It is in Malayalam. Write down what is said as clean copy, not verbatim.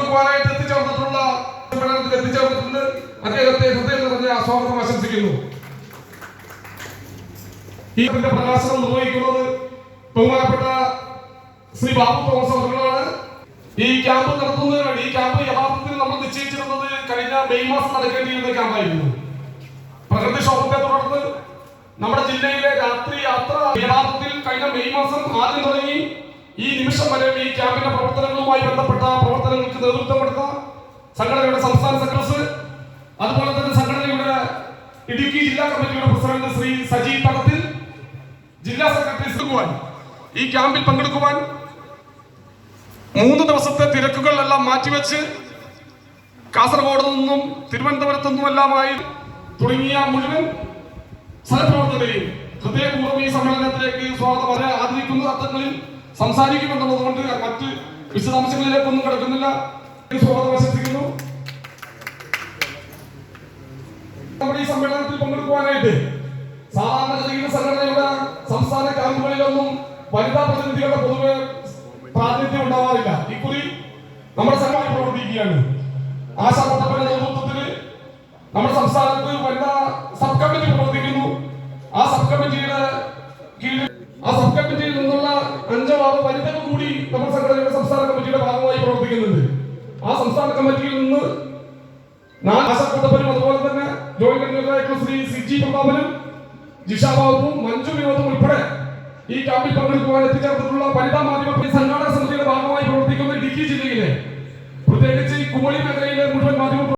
പങ്കെടുക്കുവാനായിട്ട് എത്തിച്ചേർന്നിട്ടുണ്ട്. അദ്ദേഹത്തെ ഹൃദയം നിറഞ്ഞ സ്വാഗതം ആശംസിക്കുന്നു. ഈ പ്രകാശനം നിർവഹിക്കുന്നത് ബഹുമാനപ്പെട്ട ശ്രീ ബാബു തോമസ് അവர்களാണ്. ഈ ക്യാമ്പ് നടത്തുന്നതിന് വേണ്ടി ഈ ക്യാമ്പ് യഥാർത്ഥത്തിൽ നമ്മൾ നിശ്ചയിച്ചിരുന്നത് കഴിഞ്ഞ മെയ് മാസം നടക്കേണ്ടിയിരുന്ന ക്യാമ്പായിരുന്നു. പ്രകൃതിക്ഷോഭത്തെ തുടർന്ന് നമ്മുടെ ജില്ലയിലെ രാത്രി യാത്ര യഥാർത്ഥത്തിൽ കഴിഞ്ഞ മെയ് മാസം ആദ്യം തുടങ്ങി ഈ നിമിഷം വരെ ഈ ക്യാമ്പിന്റെ പ്രവർത്തനങ്ങളുമായി ബന്ധപ്പെട്ട പ്രവർത്തനങ്ങൾക്ക് നേതൃത്വം കൊടുത്ത സംഘടനയുടെ സംസ്ഥാന സെക്രട്ടറി, അതുപോലെ തന്നെ സംഘടനയുടെ ഇടുക്കി ജില്ലാ കമ്മിറ്റിയുടെ പ്രസിഡന്റ് ശ്രീ സജി തടത്തിൽ, ജില്ലാ സെക്രട്ടറി ഈ ക്യാമ്പിൽ പങ്കെടുക്കുവാൻ 3 ദിവസത്തെ തിരക്കുകളെല്ലാം മാറ്റിവെച്ച് കാസർഗോഡ് നിന്നും തിരുവനന്തപുരത്തു നിന്നുമെല്ലാമായി തുടങ്ങിയ മുഴുവൻ സഹപ്രവർത്തകരെയും ഹൃദയപൂർവ്വം ഈ സമ്മേളനത്തിലേക്ക് സ്വാഗതം ആദരിക്കുന്ന അർത്ഥങ്ങളിൽ സംസാരിക്കുമെന്നുള്ളതുകൊണ്ട് മറ്റ് വിശദാംശങ്ങളിലേക്കൊന്നും കിടക്കുന്നില്ല. സ്വാഗതം ആശംസിക്കുന്നു. നമ്മുടെ ഈ സമ്മേളനത്തിൽ പങ്കെടുക്കുവാനായിട്ട് സാധാരണഗതിയിൽ സംഘടനയുടെ സംസ്ഥാന ക്യാമ്പുകളിലൊന്നും വനിതാ പ്രതിനിധികളുടെ പൊതുവെ പ്രാതിനിധ്യം ഉണ്ടാവാറില്ല. ഇക്കുറി നമ്മുടെ സംഘടന പ്രവർത്തിക്കുകയാണ്. ആശാ പ്രവർത്തകരുടെ നേതൃത്വത്തിൽ നമ്മുടെ സംസ്ഥാനത്ത് വനിതാ സബ് കമ്മിറ്റി പ്രവർത്തിക്കുന്നു. ആ സബ് കമ്മിറ്റിയുടെ കീഴിൽ സബ് കമ്മിറ്റിയിൽ നിന്നുള്ള 5 വനിതകൾ കൂടി നമ്മുടെ സംഘടനയുടെ സംസ്ഥാന കമ്മിറ്റിയുടെ ഭാഗമായി പ്രവർത്തിക്കുന്നുണ്ട്. ആ സംസ്ഥാന കമ്മിറ്റിയിൽ നിന്ന് 4 ആശാക്കൂട്ടപ്പനും അതുപോലെ തന്നെ ജോയിന്റ് കൺവീനറായിട്ടുള്ള ശ്രീ സിജി പ്രതാപനും ജിഷ ബാബുവും മഞ്ജു വിനോദും ഉൾപ്പെടെ ഈ ക്യാമ്പിൽ പങ്കെടുക്കുവാൻ എത്തിച്ചേർന്നിട്ടുള്ള വനിതാ മാധ്യമ സംഘാടക സമിതിയുടെ ഭാഗമായി പ്രവർത്തിക്കുന്ന ഇടുക്കി ജില്ലയിലെ പ്രത്യേകിച്ച് കുമളി മേഖലയിലെ മുഴുവൻ മാധ്യമ